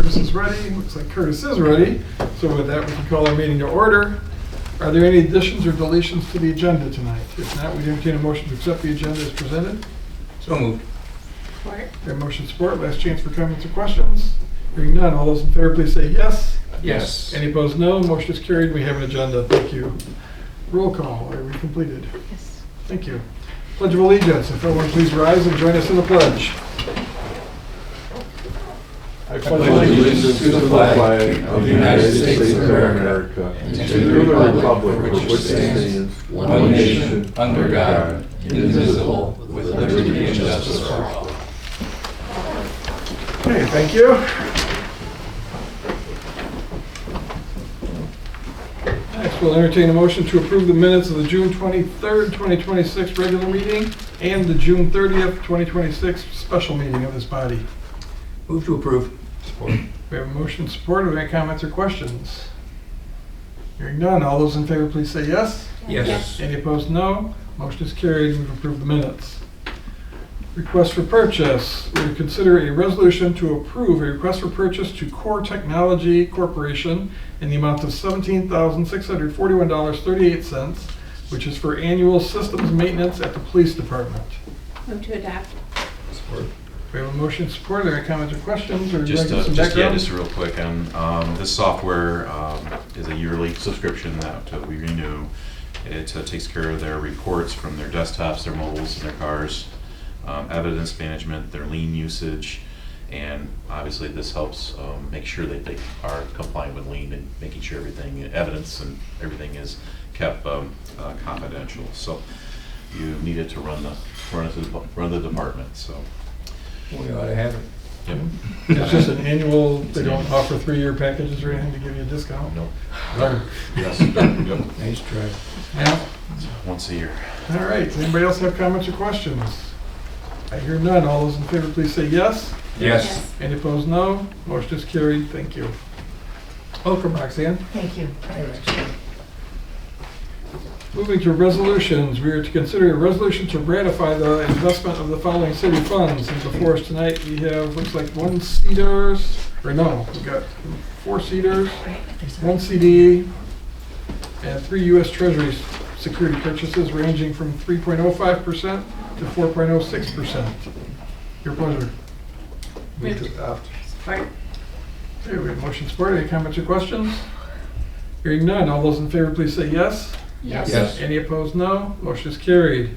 Curtis is ready. Looks like Curtis is ready. So with that, we can call our meeting to order. Are there any additions or deletions to the agenda tonight? If not, we entertain a motion to accept the agenda as presented. So moved. Support. We have motion support. Last chance for comments or questions. Hearing none. All those in favor, please say yes. Yes. Any opposed, no. Motion is carried. We have an agenda. Thank you. Roll call. Are we completed? Yes. Thank you. Pledge of Allegiance. If everyone please rise and join us in the pledge. I pledge allegiance to the flag of the United States of America and to the republic which stands one nation under God, indivisible, with liberty and justice for all. Okay, thank you. Next, we'll entertain a motion to approve the minutes of the June 23rd, 2026 regular meeting and the June 30th, 2026 special meeting of this body. Move to approve. Support. We have a motion support. Are there any comments or questions? Hearing none. All those in favor, please say yes. Yes. Any opposed, no. Motion is carried. We've approved the minutes. Request for purchase. We would consider a resolution to approve a request for purchase to Core Technology Corporation in the amount of $17,641.38, which is for annual systems maintenance at the police department. Move to adopt. Support. We have a motion support. Are there any comments or questions? Or would you Just, like to give some yeah, background? just real quick on this software is a yearly subscription that we renew. It takes care of their reports from their desktops, their mobiles, and their cars, evidence management, their lien usage, and obviously this helps make sure that they are compliant with lien and making sure everything, evidence and everything is kept confidential. So you need it to run the department. So. We ought to have it. Yep. It's just an annual, they don't offer 3-year packages or anything to give you a discount? Nope. No. Yes. Yep. Nice try. Yeah. Once a year. All right. Does anybody else have comments or questions? I hear none. All those in favor, please say yes. Yes. Any opposed, no. Motion is carried. Thank you. Welcome, Roxanne. Thank you. Moving to resolutions, we are to consider a resolution to ratify the investment of the following city funds. And before us tonight, we have, looks like 1 CDARS, or no, we've got 4 CDARS, 1 CD, and 3 U.S. Treasury security purchases ranging from 3.05% to 4.06%. Your pleasure. Move to adopt. Support. Okay, we have motion support. Any comments or questions? Hearing none. All those in favor, please say yes. Yes. Any opposed, no. Motion is carried.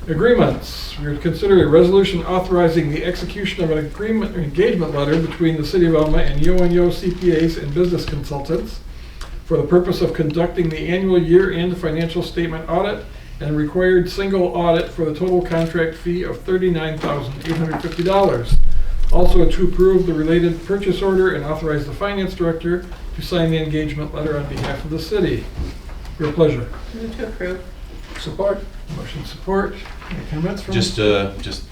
Agreements. We are to consider a resolution authorizing the execution of an agreement or engagement letter between the City of Alma and Yo CPAs and business consultants for the purpose of conducting the annual year-end financial statement audit and required single audit for the total contract fee of $39,850. Also to approve the related purchase order and authorize the finance director to sign the engagement letter on behalf of the city. Your pleasure. Move to approve. Support. Motion support. Any comments from? Just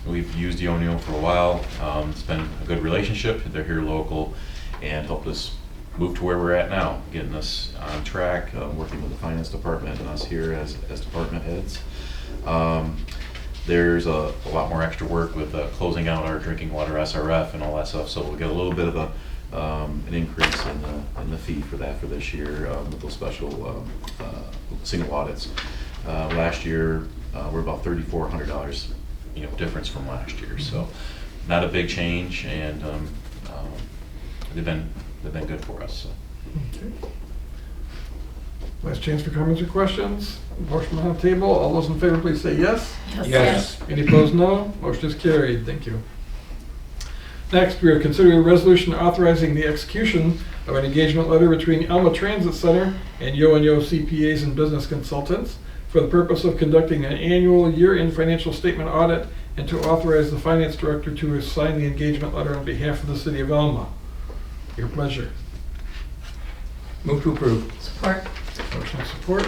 we've used Ionio for a while. It's been a good relationship. They're here local and helped us move to where we're at now, getting us on track, working with the finance department and us here as department heads. There's a lot more extra work with closing out our drinking water SRF and all that stuff, so we'll get a little bit of an increase in the fee for that for this year with those special single audits. Last year we're about $3,400, difference from last year. So not a big change, and they've been good for us. So. Okay. Last chance for comments or questions. Motion on the table. All those in favor, please say yes. Yes. Any opposed, no. Motion is carried. Thank you. Next, we are considering a resolution authorizing the execution of an engagement letter between Alma Transit Center and Yo CPAs and business consultants for the purpose of conducting an annual year-end financial statement audit and to authorize the finance director to sign the engagement letter on behalf of the City of Alma. Your pleasure. Move to approve. Support. Motion support.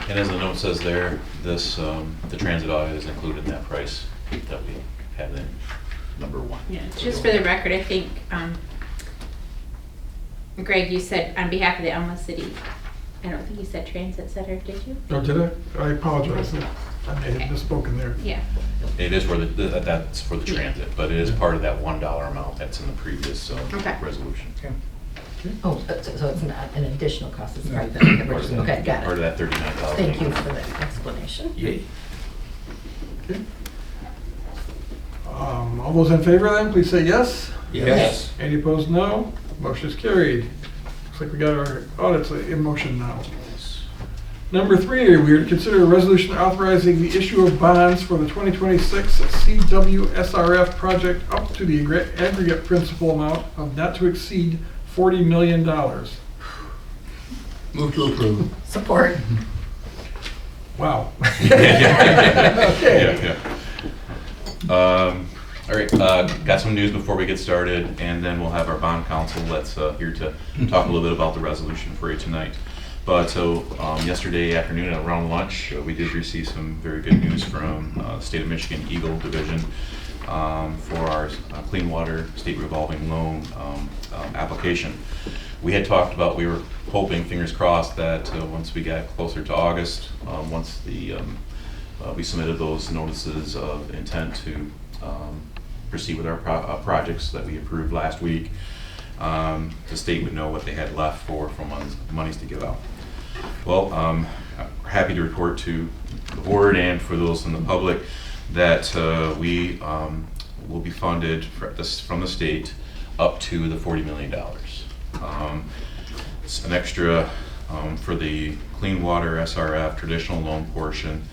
And as the note says there, this the transit audit is included in that price that we have in number 1. Yeah, just for the record, I think, Greg, you said on behalf of the Alma City, I don't think you said Transit Center, did you? Oh, did I? I apologize. I may have misspoken there. Yeah, It is for that's for the transit, but it is part of that $1 amount that's in the previous Okay. resolution. Oh, so it's not an additional cost, it's part of the original, okay, got Part of it. that 39,000. Thank you for the explanation. Yay. Okay. All those in favor then, please say yes. Yes. Any opposed, no. Motion is carried. Looks like we got our audits in motion now. Number 3, we are to consider a resolution authorizing the issue of bonds for the 2026 CWSRF project up to the aggregate principal amount of not to exceed $40 million. Move to approve. Support. Wow. Yeah. All right, got some news before we get started, and then we'll have our bond counsel that's here to talk a little bit about the resolution for you tonight. But so yesterday afternoon around lunch, we did receive some very good news from the State of Michigan Eagle Division for our Clean Water State Revolving Loan application. We had talked about, we were hoping, fingers crossed, that once we got closer to August, once the we submitted those notices of intent to proceed with our projects that we approved last week, the state would know what they had left for monies to give out. Well, I'm happy to report to the board and for those in the public that we will be funded from the state up to the $40 million. It's an extra for the Clean Water SRF traditional loan portion.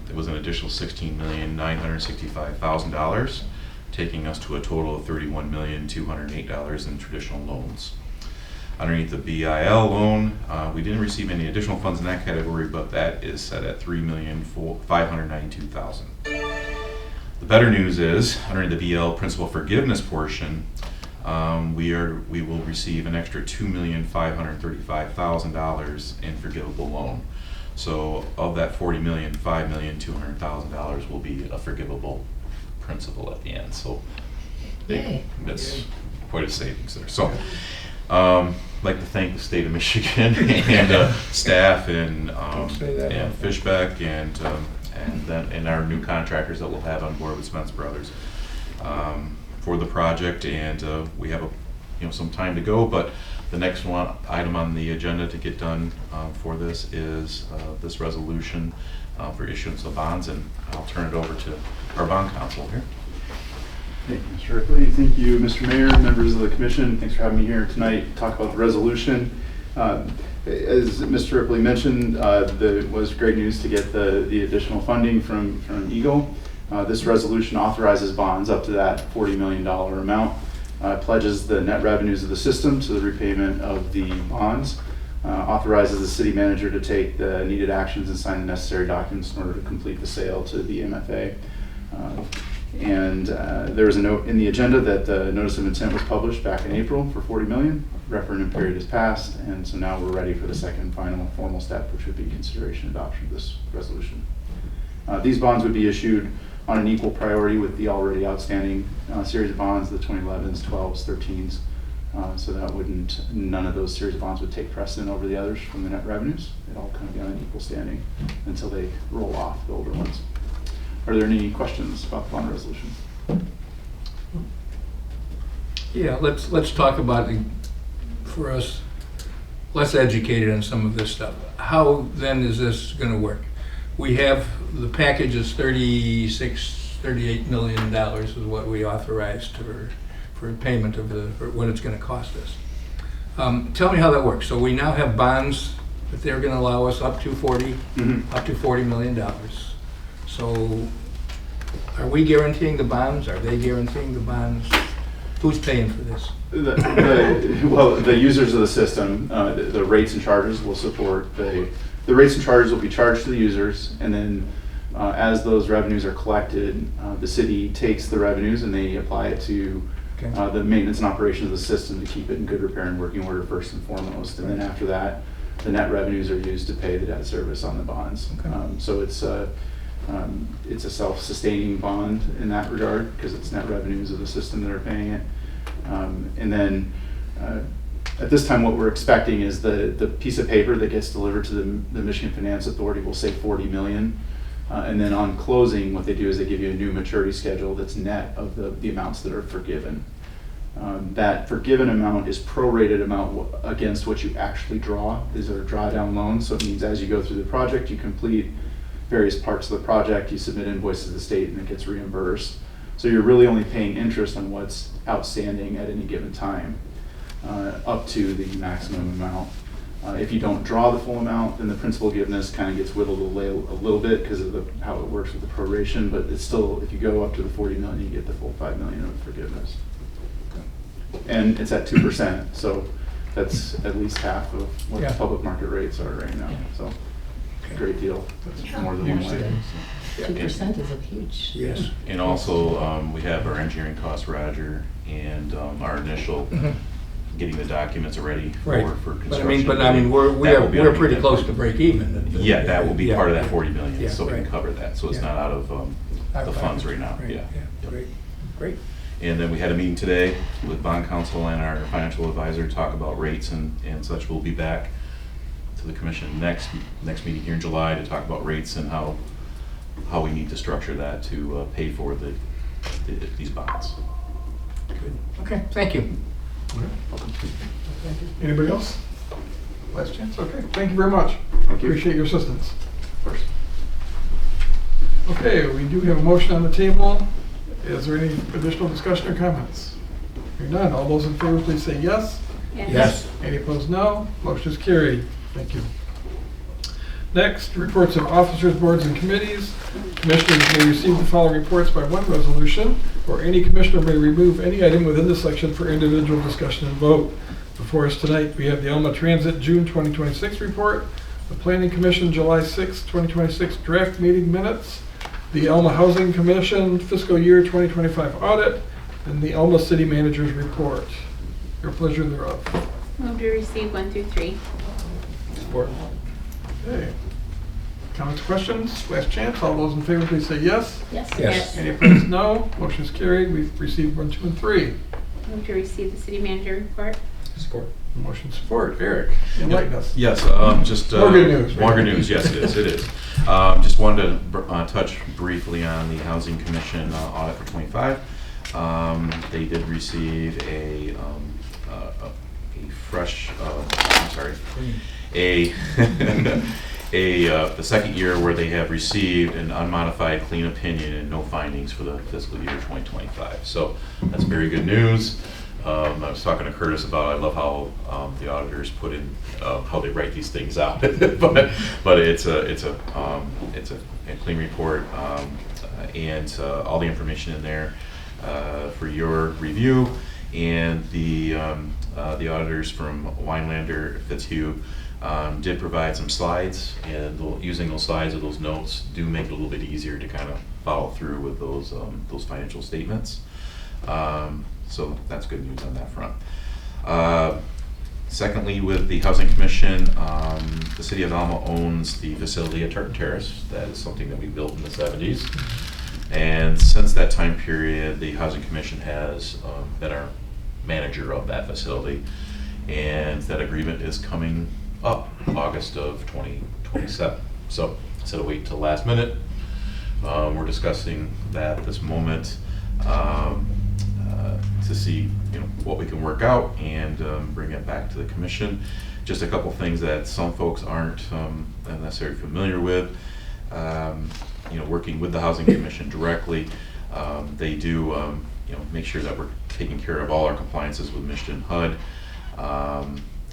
It was an additional $16,965,000, taking us to a total of $31,208 in traditional loans. Underneath the BIL loan, we didn't receive any additional funds in that category, but that is set at $3,592,000. The better news is, under the BL principal forgiveness portion, we will receive an extra $2,535,000 in forgivable loan. So of that $40 million, $5,200,000 will be a forgivable principal at the end. So Yay. that's quite a savings there. So I'd like to thank the state of Michigan and staff and Fishbeck and our new contractors that we'll have on board with Spence Brothers for the project. And we have some time to go, but the next item on the agenda to get done for this is this resolution for issuance of bonds, and I'll turn it over to our bond counsel here. Thank you, Mr. Ripley. Thank you, Mr. Mayor, members of the commission. Thanks for having me here tonight to talk about the resolution. As Mr. Ripley mentioned, it was great news to get the additional funding from Eagle. This resolution authorizes bonds up to that $40 million amount. Pledges the net revenues of the system to the repayment of the bonds, authorizes the city manager to take the needed actions and sign the necessary documents in order to complete the sale to the MFA. There was a note in the agenda that the notice of intent was published back in April for $40 million. Referendum period has passed, and so now we're ready for the second final formal step, which would be consideration and adoption of this resolution. These bonds would be issued on an equal priority with the already outstanding series of bonds, the 2011s, 12s, 13s. So that none of those series of bonds would take precedent over the others from the net revenues. They'd all kind of be on an equal standing until they roll off, the older ones. Are there any questions about the bond resolution? Yeah, let's talk about it for us less educated on some of this stuff. How then is this going to work? We have the package is $38 million is what we authorized for payment of for what it's going to cost us. Tell me how that works. So we now have bonds that they're going to allow us up to $40 million. So are we guaranteeing the bonds? Are they guaranteeing the bonds? Who's paying for this? Well, the users of the system, the rates and charges will support the rates and charges will be charged to the users, and then as those revenues are collected, the city takes the revenues and they apply it to the maintenance and operations of the system to keep it in good repair and working order first and foremost. And then after that, the net revenues are used to pay the debt service on the bonds. So it's a self-sustaining bond in that regard because it's net revenues of the system that are paying it. And then at this time, what we're expecting is the piece of paper that gets delivered to the Michigan Finance Authority will say $40 million. And then on closing, what they do is they give you a new maturity schedule that's net of the amounts that are forgiven. That forgiven amount is prorated amount against what you actually draw. These are drawdown loans, so it means as you go through the project, you complete various parts of the project, you submit invoices to the state, and it gets reimbursed. So you're really only paying interest on what's outstanding at any given time, up to the maximum amount. If you don't draw the full amount, then the principal forgiveness kind of gets whittled away a little bit because of how it works with the proration, but it's still, if you go up to the 40 million, you get the full 5 million of forgiveness. And it's at 2%, so that's at least half of what Yeah. the public market rates are right now, so great deal. That's more than one way. 2% is a huge. Yes. And also, we have our engineering costs, Roger, and our initial getting the documents ready Right. for construction. But I mean, we're That will be we're underneath pretty that. close to break even. Yeah, that will be Yeah. part of that 40 million, Yeah, so we can right. cover that. So it's Yeah. not out of the funds right now, yeah. Yep. Great. And then we had a meeting today with bond counsel and our financial advisor to talk about rates and such. We'll be back to the commission next meeting here in July to talk about rates and how we need to structure that to pay for these bonds. Good. Okay, thank you. Anybody else? Last chance? Okay, thank you very much. Thank you. Appreciate your assistance. Of course. Okay, we do have a motion on the table. Is there any additional discussion or comments? Hearing none, all those in favor, please say yes. Yes. Any opposed, no. Motion is carried. Thank you. Next, reports of officers, boards, and committees. Commissioners may receive the following reports by one resolution, or any commissioner may remove any item within the section for individual discussion and vote. Before us tonight, we have the Alma Transit June 2026 report, the Planning Commission July 6, 2026 draft meeting minutes, the Alma Housing Commission fiscal year 2025 audit, and the Alma City Manager's report. Your pleasure thereof. Move to receive 1 through 3. Support. Okay. Comments, questions? Last chance. All those in favor, please say yes. Yes. Yes. Any opposed, no. Motion is carried. We've received 1, 2, and 3. Move to receive the city manager report. Support. Motion support. Eric, enlighten us. Yes, just. More good news, right? More good news, yes, it is. Just wanted to touch briefly on the Housing Commission audit for 25. They did receive a fresh, the second year where they have received an unmodified clean opinion and no findings for the fiscal year 2025. So that's very good news. I was talking to Curtis about, I love how the auditors put in how they write these things out, but it's a clean report and all the information in there for your review. And the auditors from Weinlander Fitzhugh did provide some slides, and using those slides or those notes do make it a little bit easier to kind of follow through with those financial statements. So that's good news on that front. Secondly, with the Housing Commission, the City of Alma owns the facility at Tartan Terrace. That is something that we built in the 70s. And since that time period, the Housing Commission has been our manager of that facility. And that agreement is coming up August of 2027. So instead of waiting till last minute, we're discussing that at this moment. To see what we can work out and bring it back to the commission. Just a couple things that some folks aren't necessarily familiar with. Working with the Housing Commission directly, they do make sure that we're taking care of all our compliances with Michigan HUD.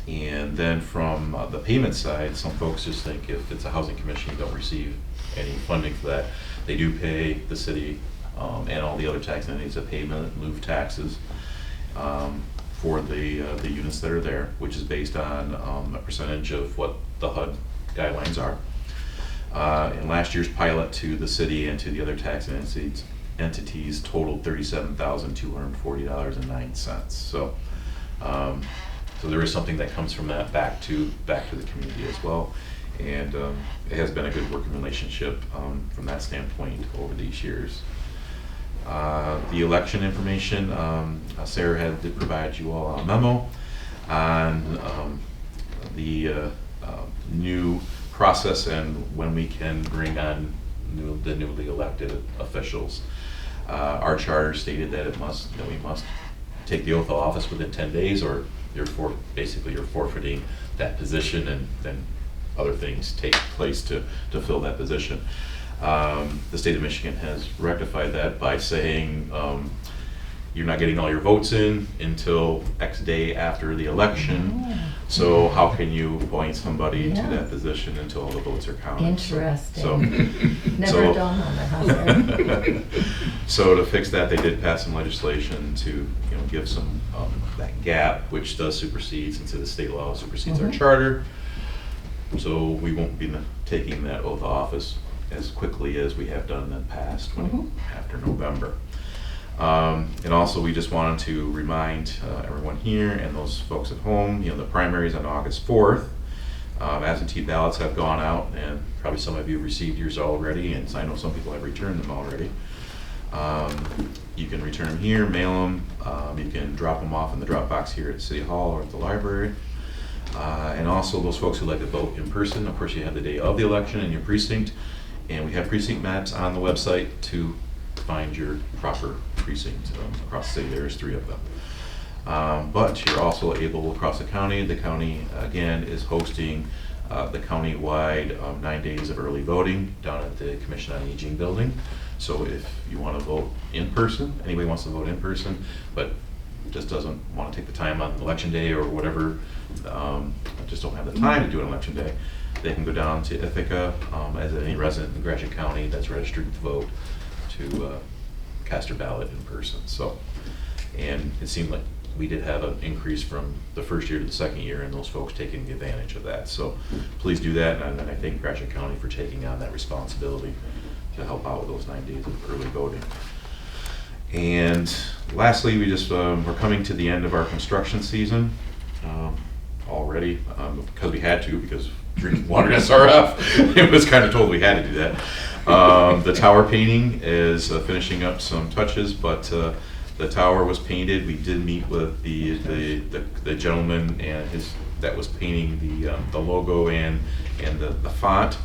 And then from the payment side, some folks just think if it's a Housing Commission, you don't receive any funding for that. They do pay the city and all the other tax entities a payment in lieu of taxes for the units that are there, which is based on a percentage of what the HUD guidelines are. And last year's pilot to the city and to the other tax entities totaled $37,240.09. So there is something that comes from that back to the community as well. And it has been a good working relationship from that standpoint over these years. The election information, Sarah did provide you all a memo on the new process and when we can bring on the newly elected officials. Our charter stated that we must take the oath of office within 10 days, or basically you're forfeiting that position, and then other things take place to fill that position. The state of Michigan has rectified that by saying you're not getting all your votes in until X day after the election. So how can you appoint somebody to that position until all the votes are counted? Interesting. So, Never dawned on my house. so to fix that, they did pass some legislation to give some that gap, which does supersede, since the state law supersedes our charter. So we won't be taking that oath of office as quickly as we have done in the past after November. And also, we just wanted to remind everyone here and those folks at home, the primaries on August 4th. Absentee ballots have gone out, and probably some of you have received yours already, and I know some people have returned them already. You can return them here, mail them, you can drop them off in the drop box here at City Hall or at the library. And also, those folks who like to vote in person, of course, you have the day of the election in your precinct, and we have precinct maps on the website to find your proper precinct across the city. There's 3 of them. But you're also able across the county. The county, again, is hosting the county-wide 9 days of early voting down at the Commission on Aging building. So if you want to vote in person, anybody wants to vote in person, but just doesn't want to take the time on election day or whatever, just don't have the time to do an election day, they can go down to Ithaca as any resident in Gratiot County that's registered to vote to cast their ballot in person. So, and it seemed like we did have an increase from the first year to the second year, and those folks taking advantage of that. So please do that, and I thank Gratiot County for taking on that responsibility to help out with those 9 days of early voting. And lastly, we just we're coming to the end of our construction season already, because we had to, because drinking water SRF, it was kind of told we had to do that. The tower painting is finishing up some touches, but the tower was painted. We did meet with the gentleman and that was painting the logo and the font.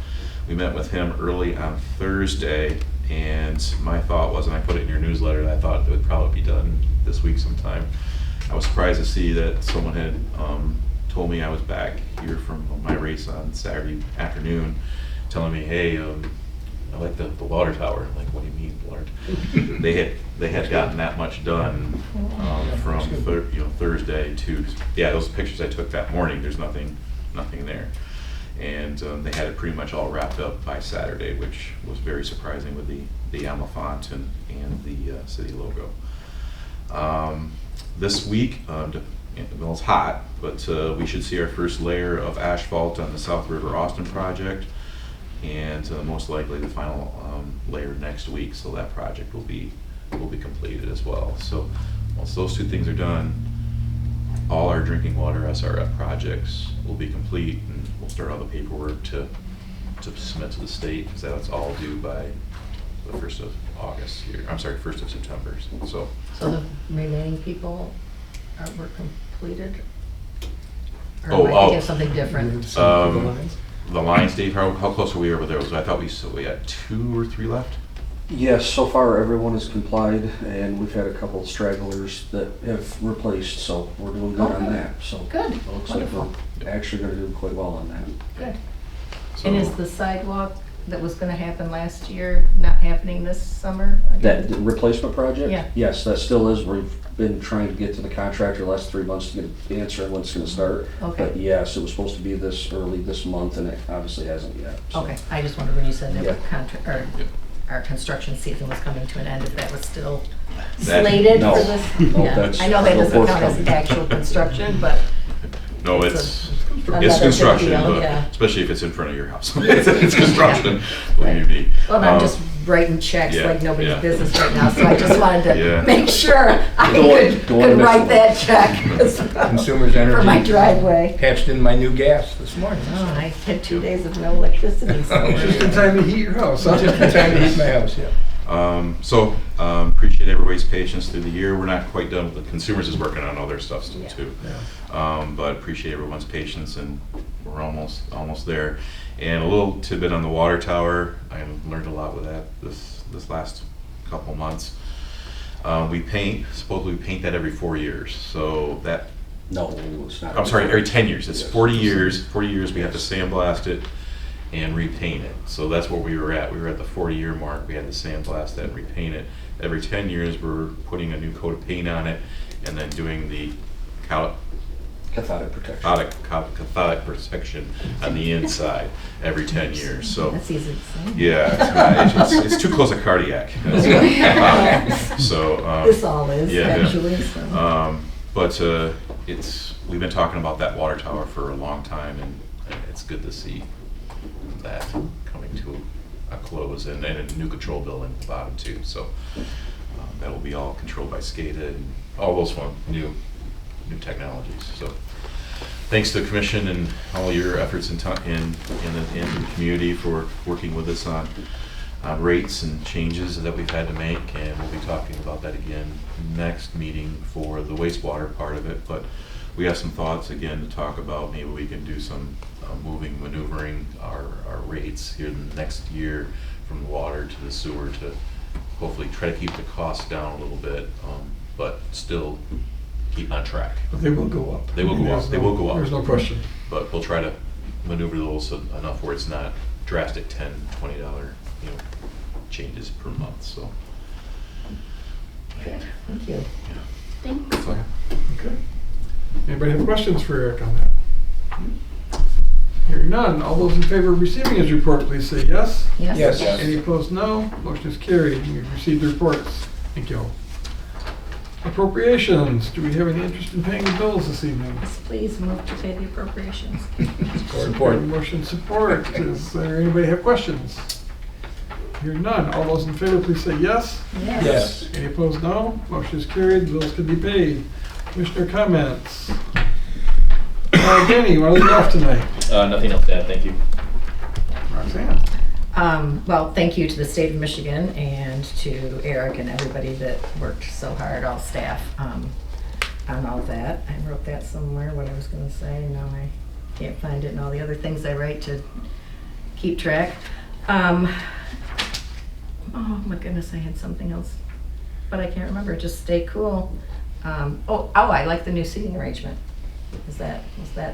We met with him early on Thursday, and my thought was, and I put it in your newsletter, that I thought it would probably be done this week sometime. I was surprised to see that someone had told me I was back here from my race on Saturday afternoon, telling me, hey, I like the water tower. I'm like, what do you mean, water? They had gotten that much done from Thursday to, those pictures I took that morning. There's nothing there, and they had it pretty much all wrapped up by Saturday, which was very surprising with the Alma font and the city logo. This week, well, it's hot, but we should see our first layer of asphalt on the South River Austin project, and most likely the final layer next week. So that project will be completed as well. So once those 2 things are done, all our drinking water SRF projects will be complete, and we'll start all the paperwork to submit to the state, because that's all due by the 1st of August here. I'm sorry, 1st of September. So the remaining people were completed? Or Oh, am I thinking of something different? the lines, Dave, how close are we over there? I thought we had 2 or 3 left. Yes, so far everyone has complied, and we've had a couple of stragglers that have replaced, so we're doing good on that. So Good, it looks wonderful. like we're actually going to do quite well on that. Good. So, And is the sidewalk that was gonna happen last year not happening this summer? That replacement project? Yeah. Yes, that still is. We've been trying to get to the contractor the last 3 months to get an answer on when it's going to start. Okay. But yes, it was supposed to be early this month, and it obviously hasn't yet. So. Okay, I just wondered when you said that Yeah. our construction season was coming to an end, if that was still That- slated No. for this? No, Yeah. that's I know that no doesn't count as forthcoming. actual construction, but no, it's it's another construction, big deal, but yeah. especially if it's in front of your house. it's construction, believe me. Well, I'm just writing checks yeah, like nobody's yeah. business right now, so I just wanted to Yeah. make sure I Don't wanna could miss write one. that check Consumers for my Energy driveway. patched in my new gas this morning. Oh, I had 2 days of no electricity, so. Just in time to heat your house, huh? Just in time to heat my house, yeah. Appreciate everybody's patience through the year. We're not quite done with the consumers is working on other stuff still Yeah. too. But appreciate everyone's patience and we're almost there. And a little tidbit on the water tower. I learned a lot with that this last couple months. We supposedly paint that every 4 years. So that, No, it's not. I'm sorry, every 10 years. It's Yes. 40 years. 40 years we have to sandblast it and repaint it. So that's where we were at. We were at the 40-year mark. We had to sandblast that and repaint it. Every 10 years we're putting a new coat of paint on it and then doing the Cathodic protection. cathodic protection on the inside every 10 years. So That's easy to say. yeah, it's too close to cardiac. So This all is, yeah, actually, so. but we've been talking about that water tower for a long time, and it's good to see that coming to a close, and a new control building at the bottom too. So that will be all controlled by SCADA and all those fun new technologies. So thanks to the commission and all your efforts in the community for working with us on rates and changes that we've had to make, and we'll be talking about that again next meeting for the wastewater part of it. But we have some thoughts again to talk about. Maybe we can do some maneuvering our rates here in the next year from the water to the sewer to hopefully try to keep the costs down a little bit, but still keep on track. But they will go up. They will go up. They will go up. There's no question. But we'll try to maneuver those enough where it's not drastic $10, $20, changes per month. So. Good, thank you. Thanks. So, Okay. Anybody have questions for Eric on that? Hearing none. All those in favor of receiving his report, please say yes. Yes. Any opposed, no. Motion is carried. You've received the reports. Thank you. Appropriations. Do we have any interest in paying the bills this evening? Yes, please move to pay the appropriations. Support. Motion support. Does anybody have questions? Hearing none. All those in favor, please say yes. Yes. Any opposed, no. Motion is carried. Bills can be paid. Commissioner comments. Danny, you want to lead off tonight? Nothing else to add, thank you. Roxanne. Well, thank you to the state of Michigan and to Eric and everybody that worked so hard, all staff, on all that. I wrote that somewhere, what I was going to say. Now I can't find it and all the other things I write to keep track. Oh my goodness, I had something else, but I can't remember. Just stay cool. I like the new seating arrangement. Was that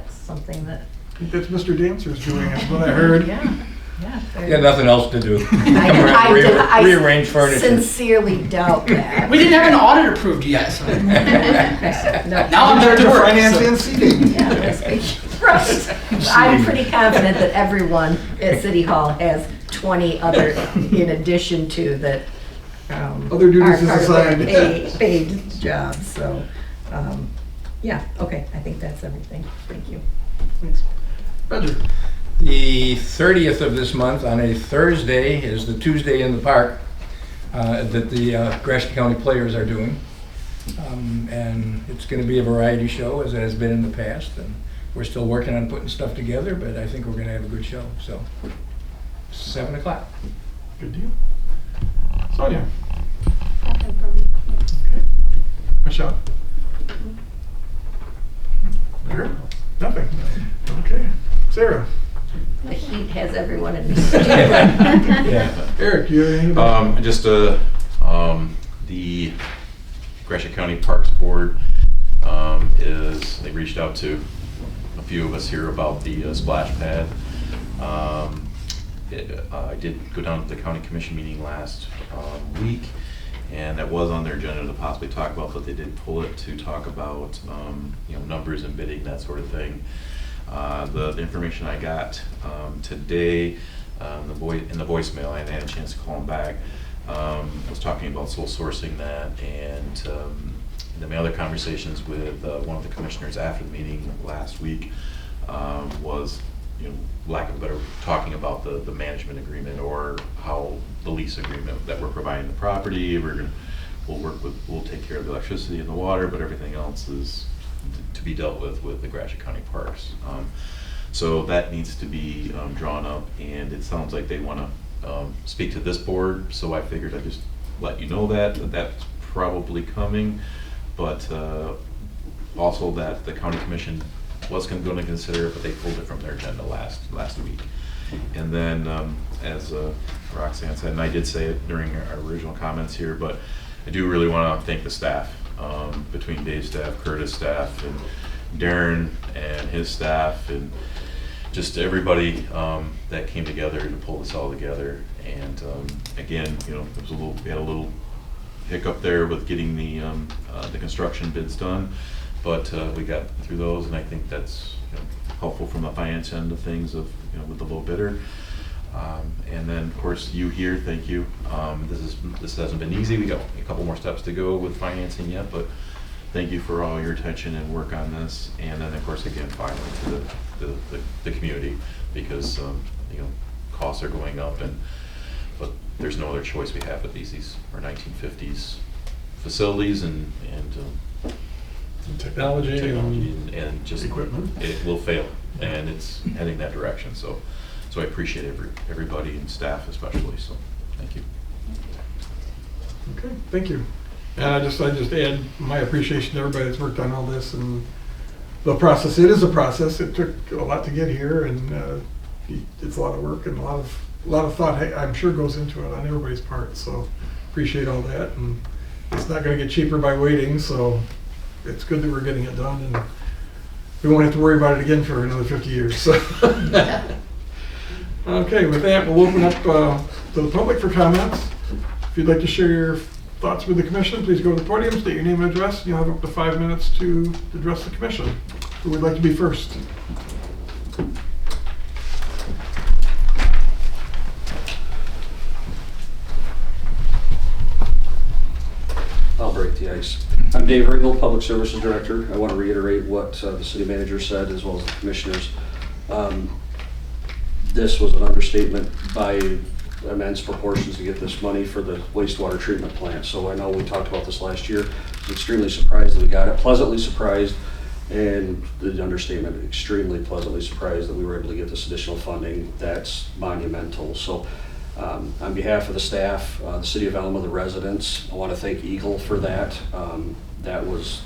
something that? I think that's Mr. Dancer's doing, is what I heard. Yeah. You got nothing else to do. I Rearrange furniture. sincerely doubt that. We didn't have an audit approved yet, so. No. Now I'm there to work. Finance so- and seating. Yeah, that's right. I'm pretty confident that everyone at City Hall has 20 other in addition to that. Other duties are part of their assigned. paid jobs, so, yeah, okay, I think that's everything. Thank you. Thanks. Roger. The 30th of this month, on a Thursday, is the Tuesday in the Park that the Gratiot County Players are doing. And it's going to be a variety show, as it has been in the past. And we're still working on putting stuff together, but I think we're going to have a good show. So, 7 o'clock. Good deal. Sonia. Nothing from me. Michelle. Sure. Nothing. Okay. Sarah. The heat has everyone in. Yeah. Eric, you have anything about? just the Gratiot County Parks Board they reached out to a few of us here about the splash pad. I did go down to the county commission meeting last week, and that was on their agenda to possibly talk about, but they did pull it to talk about numbers and bidding, that sort of thing. The information I got today in the voicemail, I hadn't had a chance to call them back, was talking about sole sourcing that, and then my other conversations with one of the commissioners after the meeting last week was, lack of a better, talking about the management agreement or how the lease agreement that we're providing the property. We'll take care of the electricity and the water, but everything else is to be dealt with the Gratiot County Parks. So that needs to be drawn up, and it sounds like they want to speak to this board. So I figured I'd just let you know that's probably coming, but also that the county commission was going to consider it, but they pulled it from their agenda last week. And then, as Roxanne said, and I did say it during our original comments here, but I do really want to thank the staff, between Dave's staff, Curtis' staff, and Darren and his staff, and just everybody that came together to pull this all together. And again, you know, we had a little hiccup there with getting the construction bids done, but we got through those, and I think that's, you know, helpful from the finance end of things, of, you know, with the low bidder. And then of course you here, thank you. This hasn't been easy. We got a couple more steps to go with financing yet, but thank you for all your attention and work on this. And then of course again, finally to the community, because you know, costs are going up, but there's no other choice we have with these are 1950s facilities and Technology and just equipment. It will fail, and it's heading that direction. So I appreciate everybody and staff especially. So thank you. Okay, thank you. And I just add my appreciation to everybody that's worked on all this and the process. It is a process. It took a lot to get here, and it's a lot of work and a lot of thought, I'm sure, goes into it on everybody's part. So appreciate all that, and it's not going to get cheaper by waiting. So it's good that we're getting it done, and we won't have to worry about it again for another 50 years. So. Okay, with that, we'll open up to the public for comments. If you'd like to share your thoughts with the commission, please go to the podium, state your name and address, and you'll have up to 5 minutes to address the commission. Who would like to be first? I'll break the ice. I'm Dave Ringel, Public Services Director. I want to reiterate what the city manager said, as well as the commissioners. This was an understatement by immense proportions to get this money for the wastewater treatment plant. So I know we talked about this last year. I was extremely surprised that we got it, pleasantly surprised, and the understatement, extremely pleasantly surprised that we were able to get this additional funding. That's monumental. So on behalf of the staff, the City of Alma, the residents, I want to thank Eagle for that. That was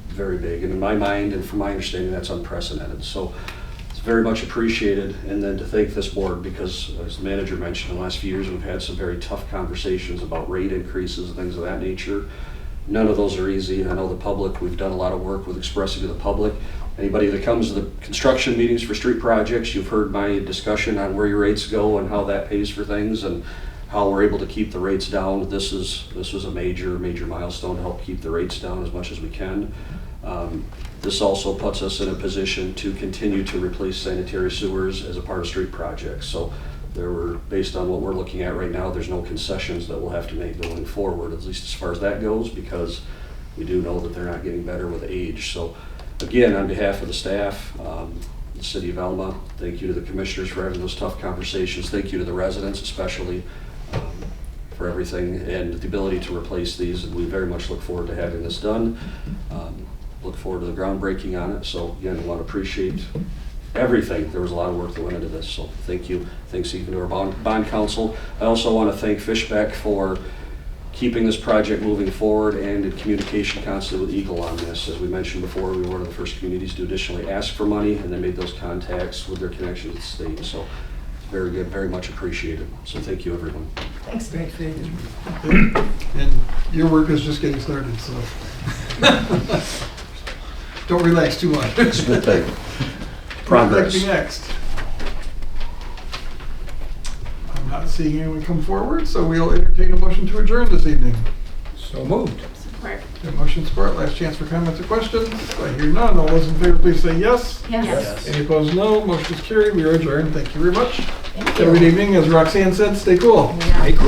very big, and in my mind and from my understanding, that's unprecedented. So it's very much appreciated. And then to thank this board, because as the manager mentioned, in the last few years we've had some very tough conversations about rate increases and things of that nature. None of those are easy. I know the public, we've done a lot of work with expressing to the public. Anybody that comes to the construction meetings for street projects, you've heard my discussion on where your rates go and how that pays for things and how we're able to keep the rates down. This was a major milestone to help keep the rates down as much as we can. This also puts us in a position to continue to replace sanitary sewers as a part of street projects. So based on what we're looking at right now, there's no concessions that we'll have to make going forward, at least as far as that goes, because we do know that they're not getting better with age. So again, on behalf of the staff, the City of Alma, thank you to the commissioners for having those tough conversations. Thank you to the residents, especially for everything and the ability to replace these. And we very much look forward to having this done. Look forward to the groundbreaking on it. So again, I want to appreciate everything. There was a lot of work that went into this, so thank you. Thanks even to our bond council. I also want to thank Fishbeck for keeping this project moving forward and in communication constantly with Eagle on this. As we mentioned before, we were one of the first communities to additionally ask for money, and they made those contacts with their connection to the state. So it's very good, very much appreciated. So thank you, everyone. Thanks, Dave. And your work is just getting started, so don't relax too much. It's a good thing. Progress. Who'd like to be next? I'm not seeing anyone come forward, so we'll entertain a motion to adjourn this evening. So moved. Support. A motion support, last chance for comments or questions. I hear none. All those in favor, please say yes. Yes. Any opposed, no. Motion is carried. We are adjourned. Thank you very much. Thank Have a good evening. As Roxanne said, stay cool.